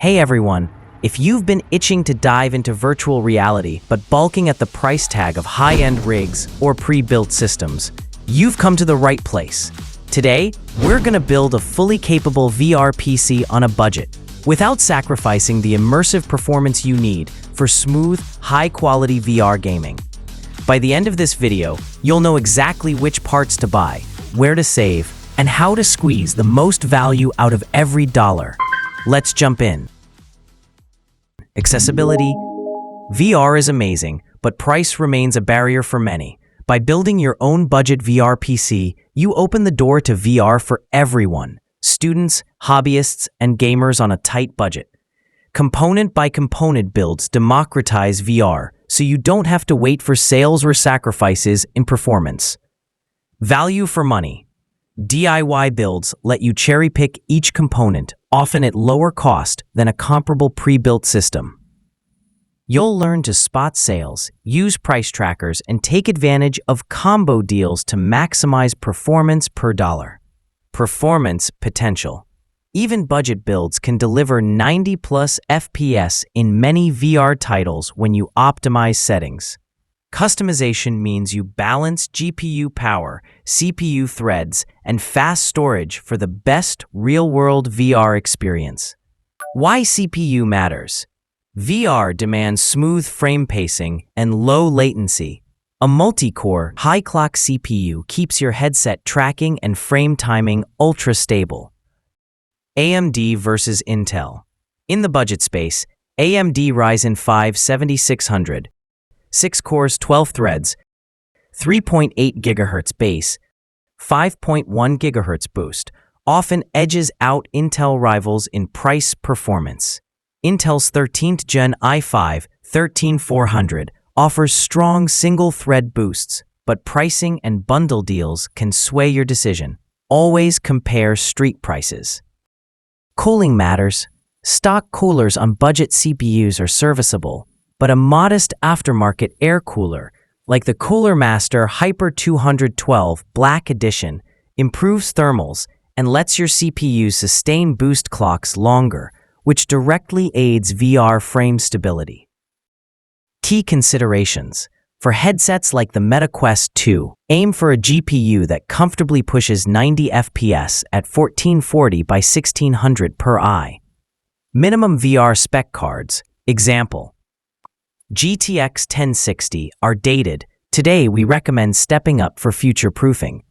Hey everyone, if you've been itching to dive into virtual reality but balking at the price tag of high-end rigs or pre-built systems, you've come to the right place. Today, we're gonna build a fully capable VR PC on a budget, without sacrificing the immersive performance you need for smooth, high-quality VR gaming. By the end of this video, you'll know exactly which parts to buy, where to save, and how to squeeze the most value out of every dollar. Let's jump in. Accessibility. VR is amazing, but price remains a barrier for many. By building your own budget VR PC, you open the door to VR for everyone: students, hobbyists, and gamers on a tight budget. Component by component builds democratize VR, so you don't have to wait for sales or sacrifices in performance. Value for money. DIY builds let you cherry-pick each component, often at lower cost than a comparable pre-built system. You'll learn to spot sales, use price trackers, and take advantage of combo deals to maximize performance per dollar. Performance potential. Even budget builds can deliver 90+ FPS in many VR titles when you optimize settings. Customization means you balance GPU power, CPU threads, and fast storage for the best real-world VR experience. Why CPU matters? VR demands smooth frame pacing and low latency. A multi-core, high-clock CPU keeps your headset tracking and frame timing ultra-stable. AMD versus Intel. In the budget space, AMD Ryzen 5 7600, 6 cores, 12 threads, 3.8 GHz base, 5.1 GHz boost, often edges out Intel rivals in price performance. Intel's 13th Gen i5 13400 offers strong single-thread boosts, but pricing and bundle deals can sway your decision. Always compare street prices. Cooling matters. Stock coolers on budget CPUs are serviceable, but a modest aftermarket air cooler, like the Cooler Master Hyper 212 Black Edition, improves thermals and lets your CPU sustain boost clocks longer, which directly aids VR frame stability. Key considerations. For headsets like the Meta Quest 2, aim for a GPU that comfortably pushes 90 FPS at 1440 by 1600 per eye. Minimum VR spec cards. Example: GTX 1060 are dated. Today we recommend stepping up for future-proofing.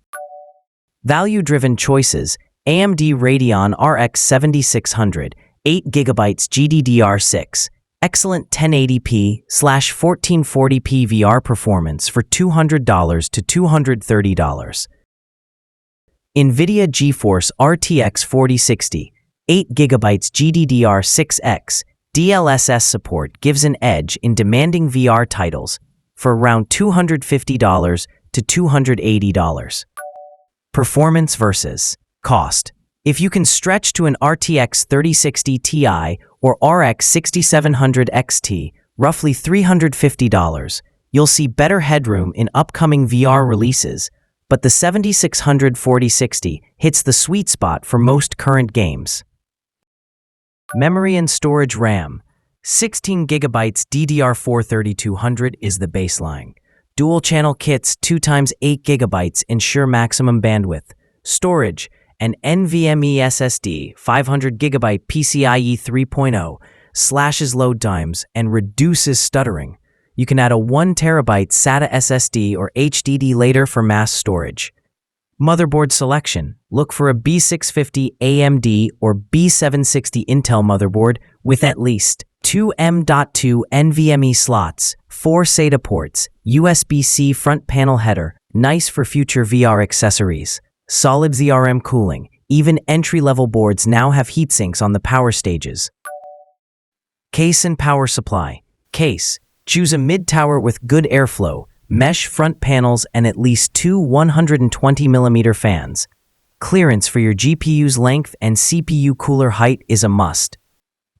Value-driven choices. AMD Radeon RX 7600, 8GB GDDR6, excellent 1080p/1440p VR performance for $200 to $230. NVIDIA GeForce RTX 4060, 8GB GDDR6X, DLSS support gives an edge in demanding VR titles for around $250 to $280. Performance versus cost. If you can stretch to an RTX 3060 Ti or RX 6700 XT, roughly $350, you'll see better headroom in upcoming VR releases, but the 7600 4060 hits the sweet spot for most current games. Memory and storage. RAM. 16GB DDR4 3200 is the baseline. Dual-channel kits 2x8GB ensure maximum bandwidth. Storage. An NVMe SSD 500GB PCIe 3.0 slashes load times and reduces stuttering. You can add a 1TB SATA SSD or HDD later for mass storage. Motherboard selection. Look for a B650 AMD or B760 Intel motherboard with at least 2 M.2 NVMe slots, 4 SATA ports, USB-C front panel header, nice for future VR accessories. Solid ZRM cooling. Even entry-level boards now have heatsinks on the power stages. Case and power supply. Case. Choose a mid-tower with good airflow, mesh front panels, and at least 2 120mm fans. Clearance for your GPU's length and CPU cooler height is a must.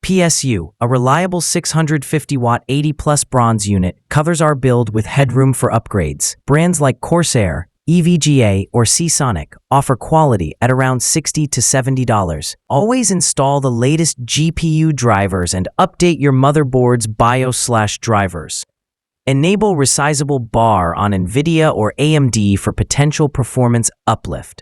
PSU, a reliable 650-watt 80+ bronze unit, covers our build with headroom for upgrades. Brands like Corsair, EVGA, or Seasonic offer quality at around $60 to $70. Always install the latest GPU drivers and update your motherboard's BIOS/drivers. Enable resizable bar on NVIDIA or AMD for potential performance uplift.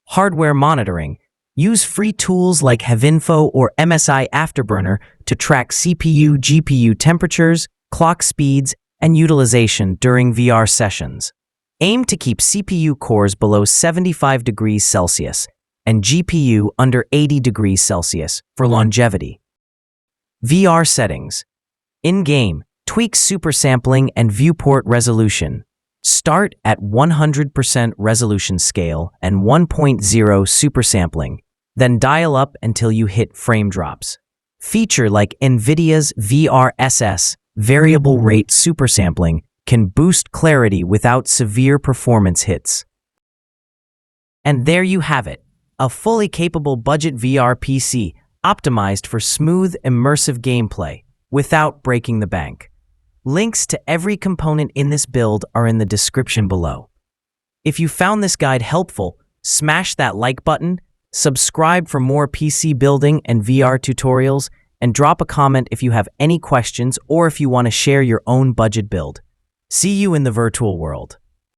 Hardware monitoring. Use free tools like Havinfo or MSI Afterburner to track CPU, GPU temperatures, clock speeds, and utilization during VR sessions. Aim to keep CPU cores below 75 degrees Celsius and GPU under 80 degrees Celsius for longevity. VR settings. In-game, tweak supersampling and viewport resolution. Start at 100% resolution scale and 1.0 supersampling, then dial up until you hit frame drops. Feature like NVIDIA's VRSS, variable rate supersampling, can boost clarity without severe performance hits. And there you have it, a fully capable budget VR PC optimized for smooth, immersive gameplay without breaking the bank. Links to every component in this build are in the description below. If you found this guide helpful, smash that like button, subscribe for more PC building and VR tutorials, and drop a comment if you have any questions or if you want to share your own budget build. See you in the virtual world.